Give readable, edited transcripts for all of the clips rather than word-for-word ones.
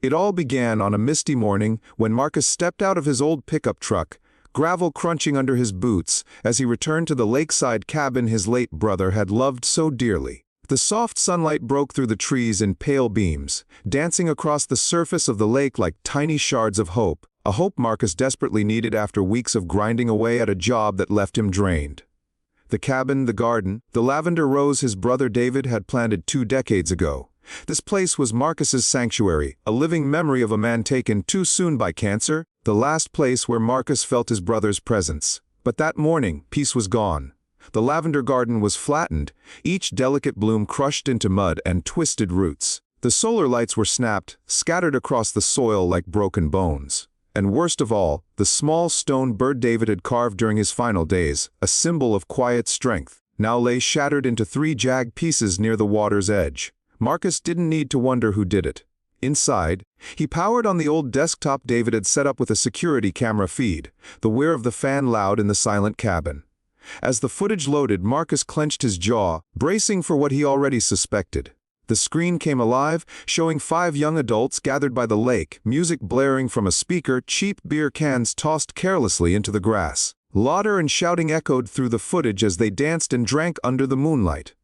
It all began on a misty morning when Marcus stepped out of his old pickup truck, gravel crunching under his boots, as he returned to the lakeside cabin his late brother had loved so dearly. The soft sunlight broke through the trees in pale beams, dancing across the surface of the lake like tiny shards of hope, a hope Marcus desperately needed after weeks of grinding away at a job that left him drained. The cabin, the garden, the lavender rose his brother David had planted 2 decades ago. This place was Marcus's sanctuary, a living memory of a man taken too soon by cancer, the last place where Marcus felt his brother's presence. But that morning, peace was gone. The lavender garden was flattened, each delicate bloom crushed into mud and twisted roots. The solar lights were snapped, scattered across the soil like broken bones. And worst of all, the small stone bird David had carved during his final days, a symbol of quiet strength, now lay shattered into 3 jagged pieces near the water's edge. Marcus didn't need to wonder who did it. Inside, he powered on the old desktop David had set up with a security camera feed, the whir of the fan loud in the silent cabin. As the footage loaded, Marcus clenched his jaw, bracing for what he already suspected. The screen came alive, showing 5 young adults gathered by the lake, music blaring from a speaker, cheap beer cans tossed carelessly into the grass. Laughter and shouting echoed through the footage as they danced and drank under the moonlight.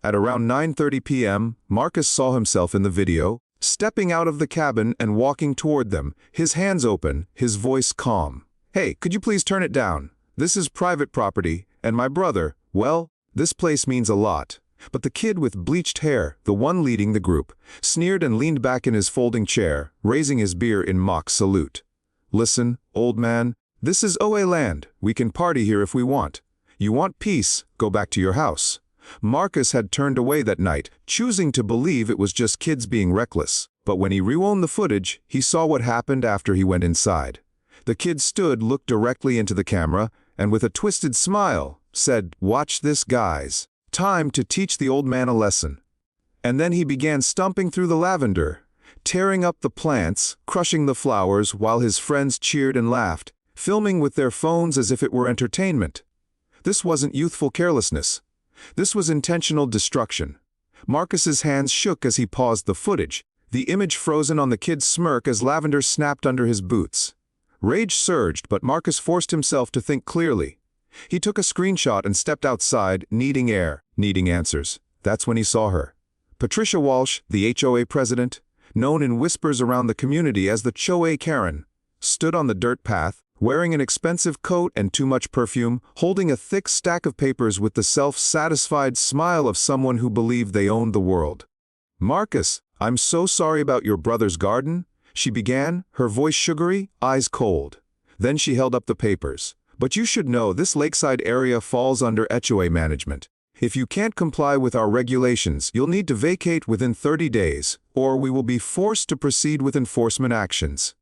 At around 9:30 p.m., Marcus saw himself in the video, stepping out of the cabin and walking toward them, his hands open, his voice calm. "Hey, could you please turn it down? This is private property, and my brother, well, this place means a lot." But the kid with bleached hair, the one leading the group, sneered and leaned back in his folding chair, raising his beer in mock salute. "Listen, old man, this is HOA land. We can party here if we want. You want peace, go back to your house." Marcus had turned away that night, choosing to believe it was just kids being reckless. But when he rewound the footage, he saw what happened after he went inside. The kid stood, looked directly into the camera, and with a twisted smile, said, "Watch this, guys. Time to teach the old man a lesson." And then he began stomping through the lavender, tearing up the plants, crushing the flowers while his friends cheered and laughed, filming with their phones as if it were entertainment. This wasn't youthful carelessness. This was intentional destruction. Marcus's hands shook as he paused the footage, the image frozen on the kid's smirk as lavender snapped under his boots. Rage surged, but Marcus forced himself to think clearly. He took a screenshot and stepped outside, needing air, needing answers. That's when he saw her. Patricia Walsh, the HOA president, known in whispers around the community as the HOA Karen, stood on the dirt path, wearing an expensive coat and too much perfume, holding a thick stack of papers with the self-satisfied smile of someone who believed they owned the world. "Marcus, I'm so sorry about your brother's garden," she began, her voice sugary, eyes cold. Then she held up the papers. "But you should know this lakeside area falls under HOA management. If you can't comply with our regulations, you'll need to vacate within 30 days, or we will be forced to proceed with enforcement actions."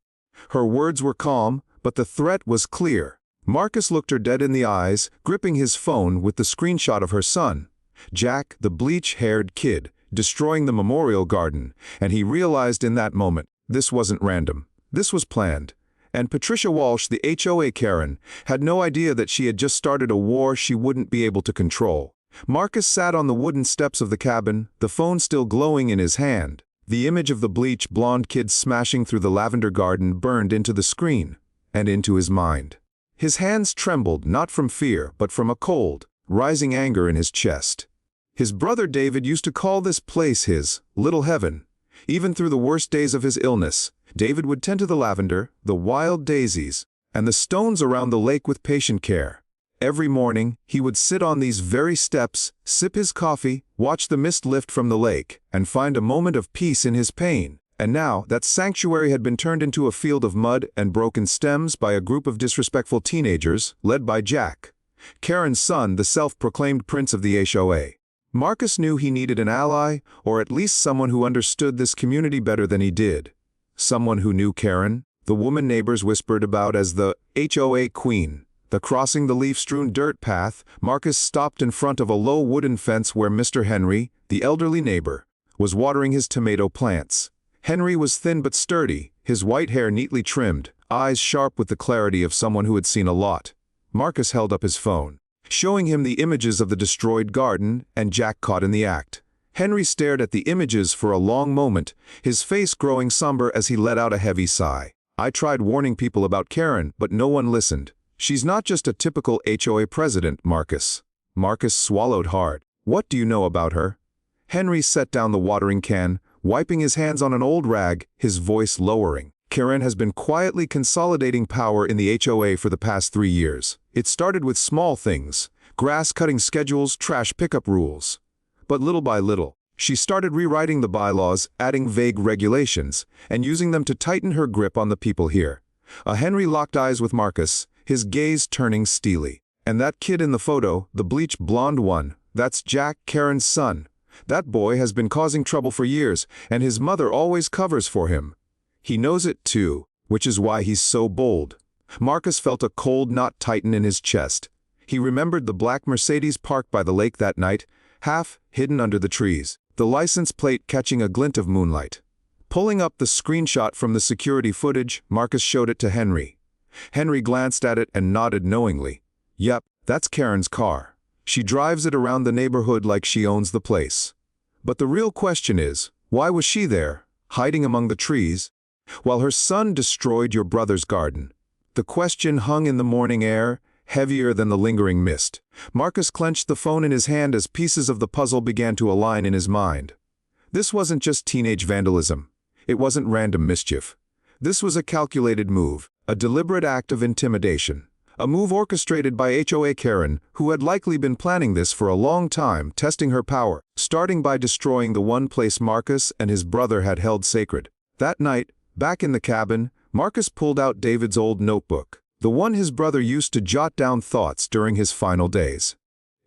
Her words were calm, but the threat was clear. Marcus looked her dead in the eyes, gripping his phone with the screenshot of her son, Jack, the bleach-haired kid, destroying the memorial garden, and he realized in that moment, this wasn't random. This was planned. And Patricia Walsh, the HOA Karen, had no idea that she had just started a war she wouldn't be able to control. Marcus sat on the wooden steps of the cabin, the phone still glowing in his hand. The image of the bleached blonde kid smashing through the lavender garden burned into the screen and into his mind. His hands trembled, not from fear, but from a cold, rising anger in his chest. His brother David used to call this place his little heaven. Even through the worst days of his illness, David would tend to the lavender, the wild daisies, and the stones around the lake with patient care. Every morning, he would sit on these very steps, sip his coffee, watch the mist lift from the lake, and find a moment of peace in his pain. And now, that sanctuary had been turned into a field of mud and broken stems by a group of disrespectful teenagers, led by Jack, Karen's son, the self-proclaimed prince of the HOA. Marcus knew he needed an ally, or at least someone who understood this community better than he did. Someone who knew Karen, the woman neighbors whispered about as the HOA queen. Crossing the leaf-strewn dirt path, Marcus stopped in front of a low wooden fence where Mr. Henry, the elderly neighbor, was watering his tomato plants. Henry was thin but sturdy, his white hair neatly trimmed, eyes sharp with the clarity of someone who had seen a lot. Marcus held up his phone, showing him the images of the destroyed garden, and Jack caught in the act. Henry stared at the images for a long moment, his face growing somber as he let out a heavy sigh. I tried warning people about Karen, but no one listened. She's not just a typical HOA president, Marcus. Marcus swallowed hard. What do you know about her? Henry set down the watering can, wiping his hands on an old rag, his voice lowering. Karen has been quietly consolidating power in the HOA for the past 3 years. It started with small things, grass-cutting schedules, trash pickup rules. But little by little, she started rewriting the bylaws, adding vague regulations, and using them to tighten her grip on the people here. Henry locked eyes with Marcus, his gaze turning steely. And that kid in the photo, the bleached blonde one, that's Jack, Karen's son. That boy has been causing trouble for years, and his mother always covers for him. He knows it too, which is why he's so bold. Marcus felt a cold knot tighten in his chest. He remembered the black Mercedes parked by the lake that night, half hidden under the trees, the license plate catching a glint of moonlight. Pulling up the screenshot from the security footage, Marcus showed it to Henry. Henry glanced at it and nodded knowingly. Yep, that's Karen's car. She drives it around the neighborhood like she owns the place. But the real question is, why was she there, hiding among the trees, while her son destroyed your brother's garden? The question hung in the morning air, heavier than the lingering mist. Marcus clenched the phone in his hand as pieces of the puzzle began to align in his mind. This wasn't just teenage vandalism. It wasn't random mischief. This was a calculated move, a deliberate act of intimidation. A move orchestrated by HOA Karen, who had likely been planning this for a long time, testing her power, starting by destroying the one place Marcus and his brother had held sacred. That night, back in the cabin, Marcus pulled out David's old notebook, the one his brother used to jot down thoughts during his final days.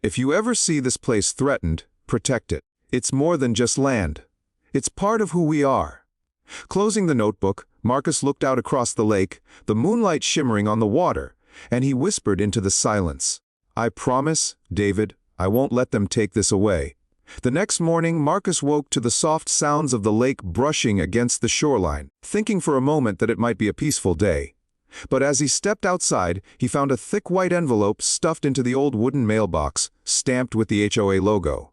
If you ever see this place threatened, protect it. It's more than just land. It's part of who we are. Closing the notebook, Marcus looked out across the lake, the moonlight shimmering on the water, and he whispered into the silence, "I promise, David, I won't let them take this away." The next morning, Marcus woke to the soft sounds of the lake brushing against the shoreline, thinking for a moment that it might be a peaceful day. But as he stepped outside, he found a thick white envelope stuffed into the old wooden mailbox, stamped with the HOA logo.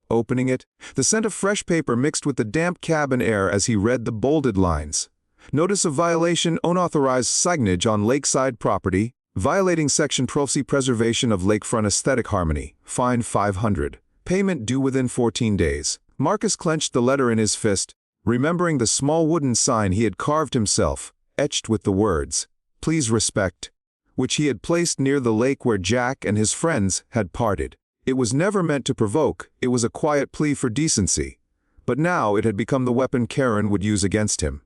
Opening it, the scent of fresh paper mixed with the damp cabin air as he read the bolded lines. Notice of violation, unauthorized signage on lakeside property, violating Section 12C preservation of lakefront aesthetic harmony, fine $500. Payment due within 14 days. Marcus clenched the letter in his fist, remembering the small wooden sign he had carved himself, etched with the words, "Please respect," which he had placed near the lake where Jack and his friends had parted. It was never meant to provoke, it was a quiet plea for decency. But now it had become the weapon Karen would use against him.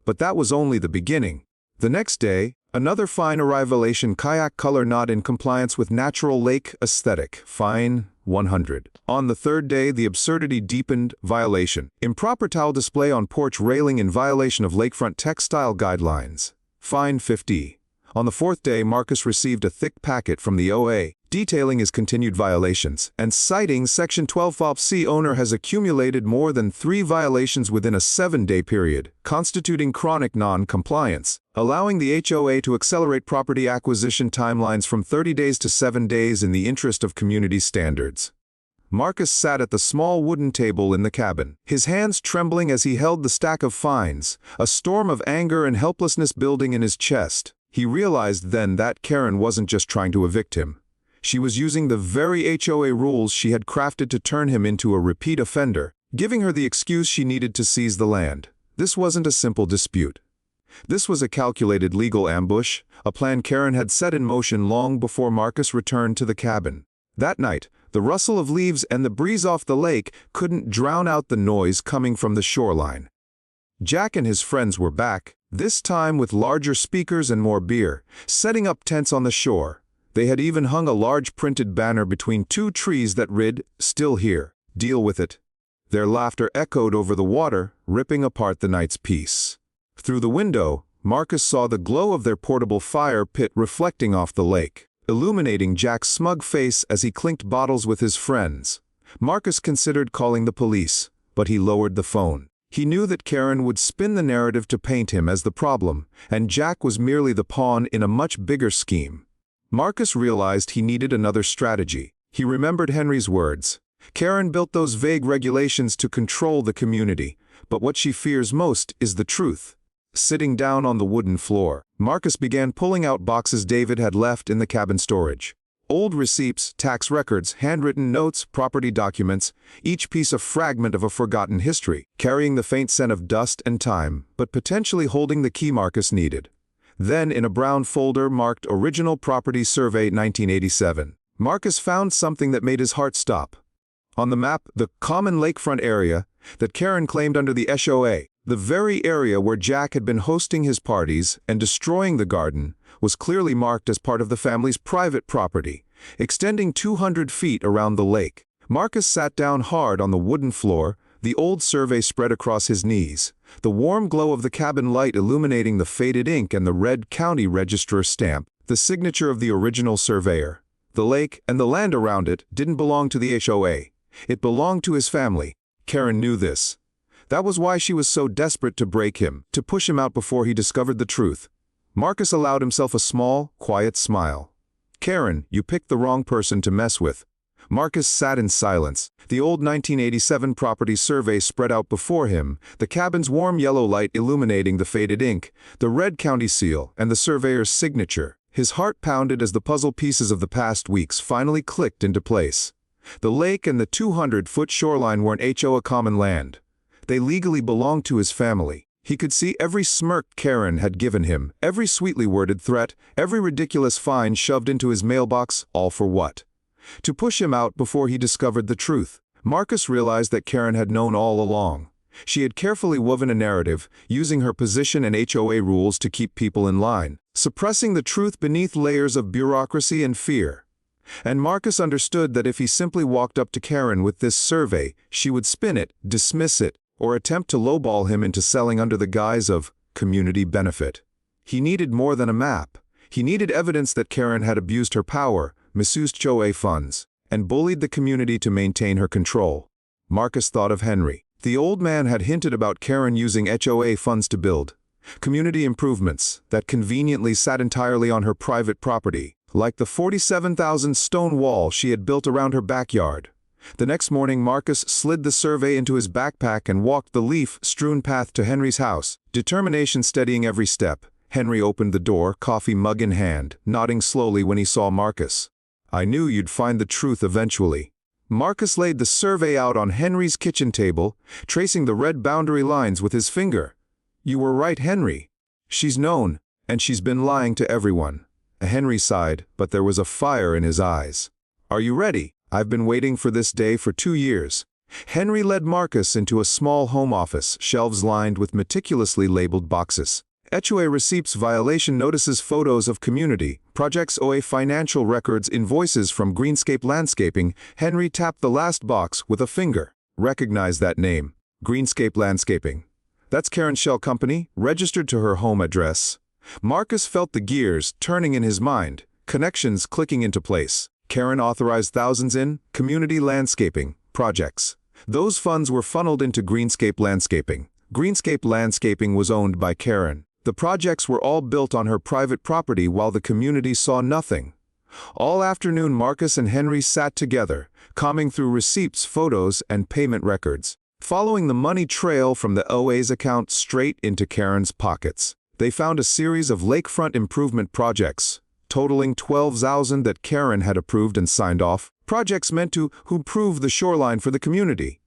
But that was only the beginning. The next day, another fine arrivalation kayak color not in compliance with natural lake aesthetic, fine $100. On the third day, the absurdity deepened, violation. Improper towel display on porch railing in violation of lakefront textile guidelines, fine $50. On the fourth day, Marcus received a thick packet from the OA, detailing his continued violations, and citing Section 12C owner has accumulated more than 3 violations within a 7-day period, constituting chronic non-compliance, allowing the HOA to accelerate property acquisition timelines from 30 days to 7 days in the interest of community standards. Marcus sat at the small wooden table in the cabin, his hands trembling as he held the stack of fines, a storm of anger and helplessness building in his chest. He realized then that Karen wasn't just trying to evict him. She was using the very HOA rules she had crafted to turn him into a repeat offender, giving her the excuse she needed to seize the land. This wasn't a simple dispute. This was a calculated legal ambush, a plan Karen had set in motion long before Marcus returned to the cabin. That night, the rustle of leaves and the breeze off the lake couldn't drown out the noise coming from the shoreline. Jack and his friends were back, this time with larger speakers and more beer, setting up tents on the shore. They had even hung a large printed banner between 2 trees that read, "Still here, deal with it." Their laughter echoed over the water, ripping apart the night's peace. Through the window, Marcus saw the glow of their portable fire pit reflecting off the lake, illuminating Jack's smug face as he clinked bottles with his friends. Marcus considered calling the police, but he lowered the phone. He knew that Karen would spin the narrative to paint him as the problem, and Jack was merely the pawn in a much bigger scheme. Marcus realized he needed another strategy. He remembered Henry's words, Karen built those vague regulations to control the community, but what she fears most is the truth. Sitting down on the wooden floor, Marcus began pulling out boxes David had left in the cabin storage. Old receipts, tax records, handwritten notes, property documents, each piece a fragment of a forgotten history, carrying the faint scent of dust and time, but potentially holding the key Marcus needed. Then, in a brown folder marked Original Property Survey 1987, Marcus found something that made his heart stop. On the map, the common lakefront area that Karen claimed under the HOA, the very area where Jack had been hosting his parties and destroying the garden, was clearly marked as part of the family's private property, extending 200 feet around the lake. Marcus sat down hard on the wooden floor, the old survey spread across his knees, the warm glow of the cabin light illuminating the faded ink and the red county registrar stamp, the signature of the original surveyor. The lake and the land around it didn't belong to the HOA. It belonged to his family. Karen knew this. That was why she was so desperate to break him, to push him out before he discovered the truth. Marcus allowed himself a small, quiet smile. "Karen, you picked the wrong person to mess with." Marcus sat in silence. The old 1987 property survey spread out before him, the cabin's warm yellow light illuminating the faded ink, the red county seal, and the surveyor's signature. His heart pounded as the puzzle pieces of the past weeks finally clicked into place. The lake and the 200-foot shoreline were an HOA common land. They legally belonged to his family. He could see every smirk Karen had given him, every sweetly worded threat, every ridiculous fine shoved into his mailbox, all for what? To push him out before he discovered the truth. Marcus realized that Karen had known all along. She had carefully woven a narrative, using her position and HOA rules to keep people in line, suppressing the truth beneath layers of bureaucracy and fear. And Marcus understood that if he simply walked up to Karen with this survey, she would spin it, dismiss it, or attempt to lowball him into selling under the guise of community benefit. He needed more than a map. He needed evidence that Karen had abused her power, misused HOA funds, and bullied the community to maintain her control. Marcus thought of Henry. The old man had hinted about Karen using HOA funds to build community improvements that conveniently sat entirely on her private property, like the 47,000 stone wall she had built around her backyard. The next morning, Marcus slid the survey into his backpack and walked the leaf-strewn path to Henry's house, determination steadying every step. Henry opened the door, coffee mug in hand, nodding slowly when he saw Marcus. "I knew you'd find the truth eventually." Marcus laid the survey out on Henry's kitchen table, tracing the red boundary lines with his finger. "You were right, Henry. She's known, and she's been lying to everyone." Henry sighed, but there was a fire in his eyes. "Are you ready? I've been waiting for this day for 2 years." Henry led Marcus into a small home office, shelves lined with meticulously labeled boxes. HOA receipts, violation notices, photos of community, projects, OA financial records, invoices from Greenscape Landscaping. Henry tapped the last box with a finger. "Recognize that name. Greenscape Landscaping. That's Karen's shell company, registered to her home address." Marcus felt the gears turning in his mind, connections clicking into place. Karen authorized thousands in community landscaping projects. Those funds were funneled into Greenscape Landscaping. Greenscape Landscaping was owned by Karen. The projects were all built on her private property while the community saw nothing. All afternoon, Marcus and Henry sat together, combing through receipts, photos, and payment records, following the money trail from the OA's account straight into Karen's pockets. They found a series of lakefront improvement projects, totaling $12,000 that Karen had approved and signed off, projects meant to improve the shoreline for the community.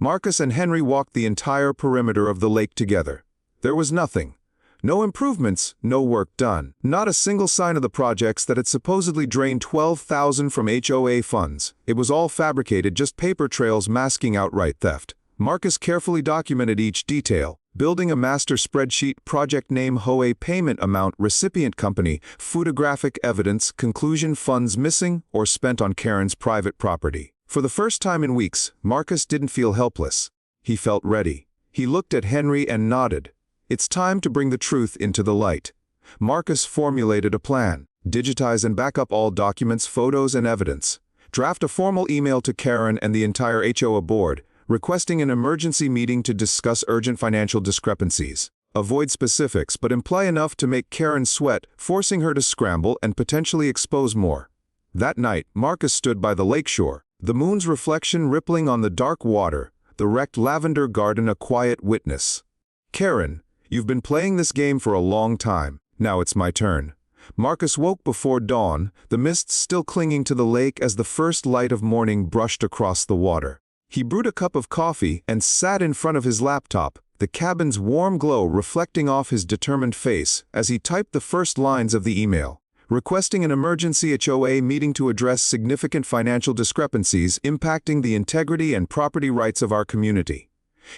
Marcus and Henry walked the entire perimeter of the lake together. There was nothing. No improvements, no work done. Not a single sign of the projects that had supposedly drained $12,000 from HOA funds. It was all fabricated, just paper trails masking outright theft. Marcus carefully documented each detail, building a master spreadsheet: project name, HOA payment amount, recipient company, photographic evidence, conclusion: funds missing or spent on Karen's private property. For the first time in weeks, Marcus didn't feel helpless. He felt ready. He looked at Henry and nodded. It's time to bring the truth into the light. Marcus formulated a plan: digitize and back up all documents, photos, and evidence. Draft a formal email to Karen and the entire HOA board, requesting an emergency meeting to discuss urgent financial discrepancies. Avoid specifics, but imply enough to make Karen sweat, forcing her to scramble and potentially expose more. That night, Marcus stood by the lakeshore, The moon's reflection rippling on the dark water, the wrecked lavender garden a quiet witness. Karen, you've been playing this game for a long time. Now it's my turn. Marcus woke before dawn, the mists still clinging to the lake as the first light of morning brushed across the water. He brewed a cup of coffee and sat in front of his laptop, the cabin's warm glow reflecting off his determined face as he typed the first lines of the email, requesting an emergency HOA meeting to address significant financial discrepancies impacting the integrity and property rights of our community.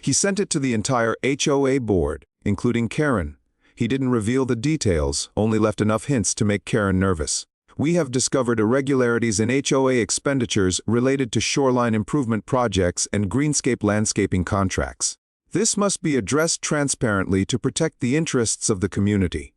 He sent it to the entire HOA board, including Karen. He didn't reveal the details, only left enough hints to make Karen nervous. We have discovered irregularities in HOA expenditures related to shoreline improvement projects and greenscape landscaping contracts. This must be addressed transparently to protect the interests of the community.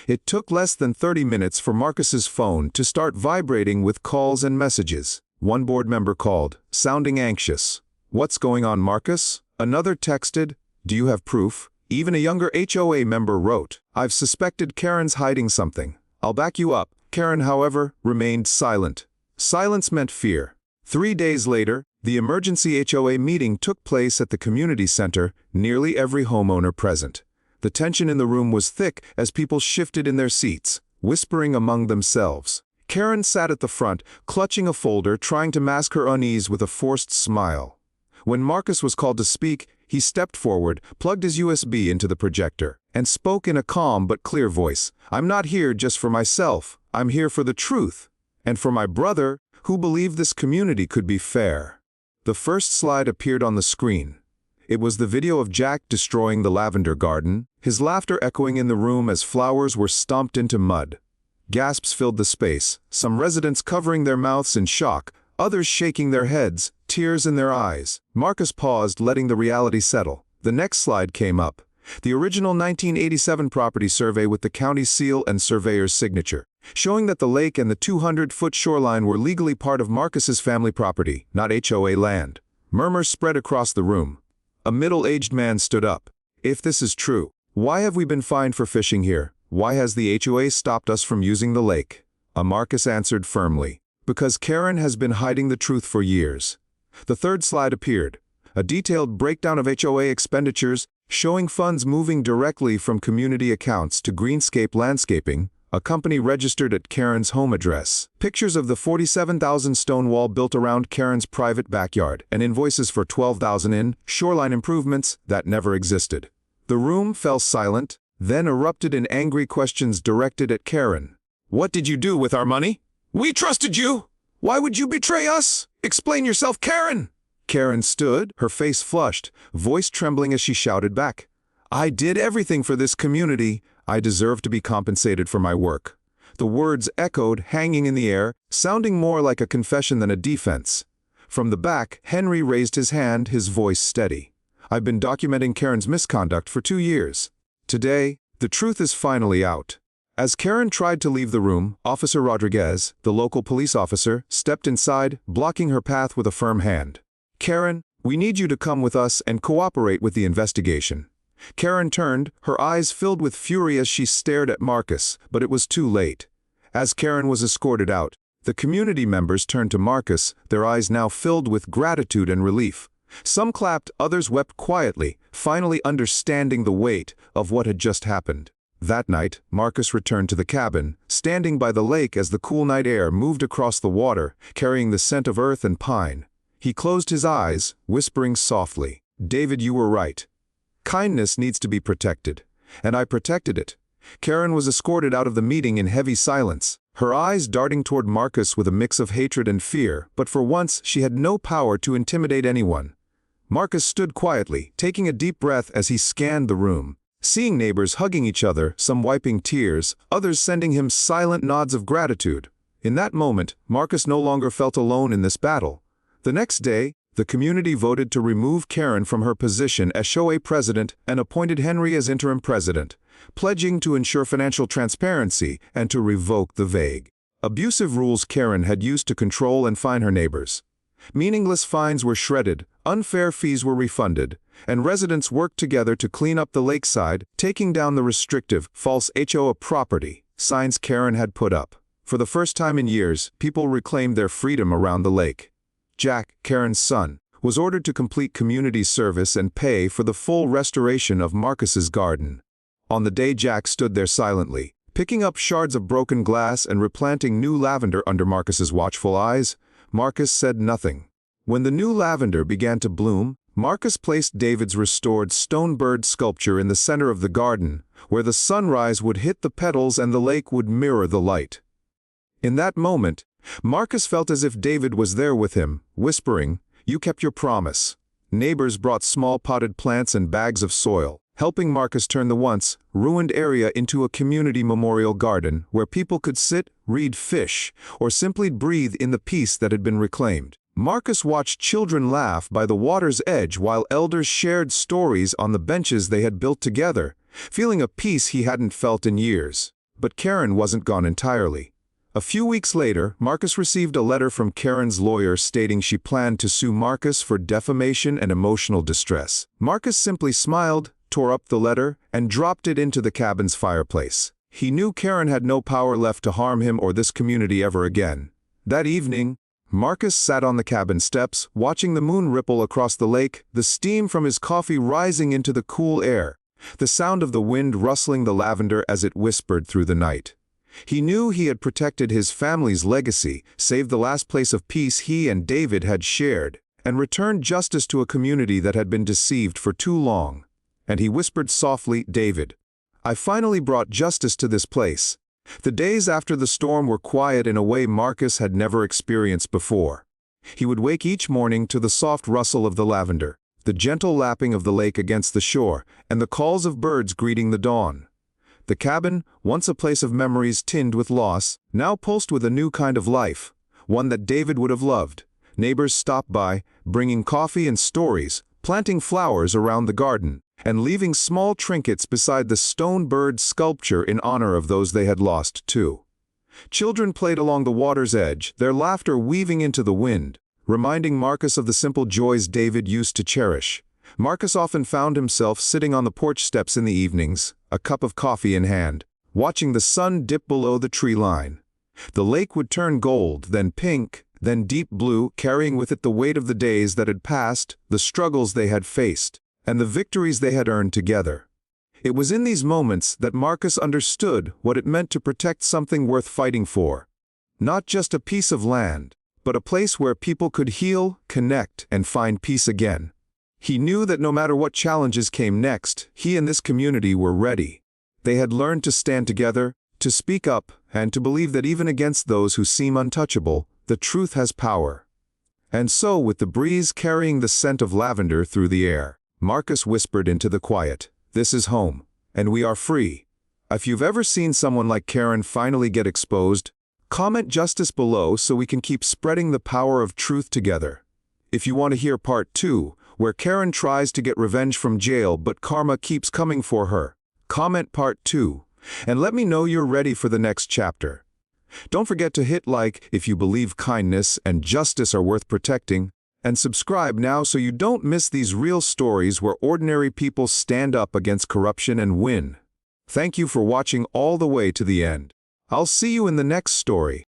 It took less than 30 minutes for Marcus's phone to start vibrating with calls and messages. One board member called, sounding anxious. "What's going on, Marcus?" Another texted, "Do you have proof?" Even a younger HOA member wrote, "I've suspected Karen's hiding something. I'll back you up." Karen, however, remained silent. Silence meant fear. 3 days later, the emergency HOA meeting took place at the community center, nearly every homeowner present. The tension in the room was thick as people shifted in their seats, whispering among themselves. Karen sat at the front, clutching a folder, trying to mask her unease with a forced smile. When Marcus was called to speak, he stepped forward, plugged his USB into the projector, and spoke in a calm but clear voice. "I'm not here just for myself. I'm here for the truth. And for my brother, who believed this community could be fair." The first slide appeared on the screen. It was the video of Jack destroying the lavender garden, his laughter echoing in the room as flowers were stomped into mud. Gasps filled the space, some residents covering their mouths in shock, others shaking their heads, tears in their eyes. Marcus paused, letting the reality settle. The next slide came up. The original 1987 property survey with the county seal and surveyor's signature, showing that the lake and the 200-foot shoreline were legally part of Marcus's family property, not HOA land. Murmurs spread across the room. A middle-aged man stood up. "If this is true, why have we been fined for fishing here? Why has the HOA stopped us from using the lake?" Marcus answered firmly, "Because Karen has been hiding the truth for years." The third slide appeared. A detailed breakdown of HOA expenditures, showing funds moving directly from community accounts to Greenscape Landscaping, a company registered at Karen's home address. Pictures of the 47,000 stone wall built around Karen's private backyard, and invoices for 12,000 in shoreline improvements that never existed. The room fell silent, then erupted in angry questions directed at Karen. "What did you do with our money? We trusted you! Why would you betray us? Explain yourself, Karen!" Karen stood, her face flushed, voice trembling as she shouted back, "I did everything for this community. I deserve to be compensated for my work." The words echoed, hanging in the air, sounding more like a confession than a defense. From the back, Henry raised his hand, his voice steady. "I've been documenting Karen's misconduct for 2 years. Today, the truth is finally out." As Karen tried to leave the room, Officer Rodriguez, the local police officer, stepped inside, blocking her path with a firm hand. "Karen, we need you to come with us and cooperate with the investigation." Karen turned, her eyes filled with fury as she stared at Marcus, but it was too late. As Karen was escorted out, the community members turned to Marcus, their eyes now filled with gratitude and relief. Some clapped, others wept quietly, finally understanding the weight of what had just happened. That night, Marcus returned to the cabin, standing by the lake as the cool night air moved across the water, carrying the scent of earth and pine. He closed his eyes, whispering softly, "David, you were right. Kindness needs to be protected, and I protected it." Karen was escorted out of the meeting in heavy silence, her eyes darting toward Marcus with a mix of hatred and fear, but for once she had no power to intimidate anyone. Marcus stood quietly, taking a deep breath as he scanned the room, seeing neighbors hugging each other, some wiping tears, others sending him silent nods of gratitude. In that moment, Marcus no longer felt alone in this battle. The next day, the community voted to remove Karen from her position as HOA president and appointed Henry as interim president, pledging to ensure financial transparency and to revoke the vague, abusive rules Karen had used to control and fine her neighbors. Meaningless fines were shredded, unfair fees were refunded, and residents worked together to clean up the lakeside, taking down the restrictive, false HOA property signs Karen had put up. For the first time in years, people reclaimed their freedom around the lake. Jack, Karen's son, was ordered to complete community service and pay for the full restoration of Marcus's garden. On the day Jack stood there silently, picking up shards of broken glass and replanting new lavender under Marcus's watchful eyes, Marcus said nothing. When the new lavender began to bloom, Marcus placed David's restored stone bird sculpture in the center of the garden, where the sunrise would hit the petals and the lake would mirror the light. In that moment, Marcus felt as if David was there with him, whispering, "You kept your promise." Neighbors brought small potted plants and bags of soil, helping Marcus turn the once ruined area into a community memorial garden where people could sit, read, fish, or simply breathe in the peace that had been reclaimed. Marcus watched children laugh by the water's edge while elders shared stories on the benches they had built together, feeling a peace he hadn't felt in years. But Karen wasn't gone entirely. A few weeks later, Marcus received a letter from Karen's lawyer stating she planned to sue Marcus for defamation and emotional distress. Marcus simply smiled, tore up the letter, and dropped it into the cabin's fireplace. He knew Karen had no power left to harm him or this community ever again. That evening, Marcus sat on the cabin steps, watching the moon ripple across the lake, the steam from his coffee rising into the cool air, the sound of the wind rustling the lavender as it whispered through the night. He knew he had protected his family's legacy, saved the last place of peace he and David had shared, and returned justice to a community that had been deceived for too long. And he whispered softly, "David, I finally brought justice to this place." The days after the storm were quiet in a way Marcus had never experienced before. He would wake each morning to the soft rustle of the lavender, the gentle lapping of the lake against the shore, and the calls of birds greeting the dawn. The cabin, once a place of memories tinged with loss, now pulsed with a new kind of life, one that David would have loved. Neighbors stopped by, bringing coffee and stories, planting flowers around the garden, and leaving small trinkets beside the stone bird sculpture in honor of those they had lost too. Children played along the water's edge, their laughter weaving into the wind, reminding Marcus of the simple joys David used to cherish. Marcus often found himself sitting on the porch steps in the evenings, a cup of coffee in hand, watching the sun dip below the tree line. The lake would turn gold, then pink, then deep blue, carrying with it the weight of the days that had passed, the struggles they had faced, and the victories they had earned together. It was in these moments that Marcus understood what it meant to protect something worth fighting for. Not just a piece of land, but a place where people could heal, connect, and find peace again. He knew that no matter what challenges came next, he and this community were ready. They had learned to stand together, to speak up, and to believe that even against those who seem untouchable, the truth has power. And so, with the breeze carrying the scent of lavender through the air, Marcus whispered into the quiet, "This is home, and we are free." If you've ever seen someone like Karen finally get exposed, comment justice below so we can keep spreading the power of truth together. If you want to hear part 2, where Karen tries to get revenge from jail but karma keeps coming for her, comment part 2, and let me know you're ready for the next chapter. Don't forget to hit like if you believe kindness and justice are worth protecting, and subscribe now so you don't miss these real stories where ordinary people stand up against corruption and win. Thank you for watching all the way to the end. I'll see you in the next story.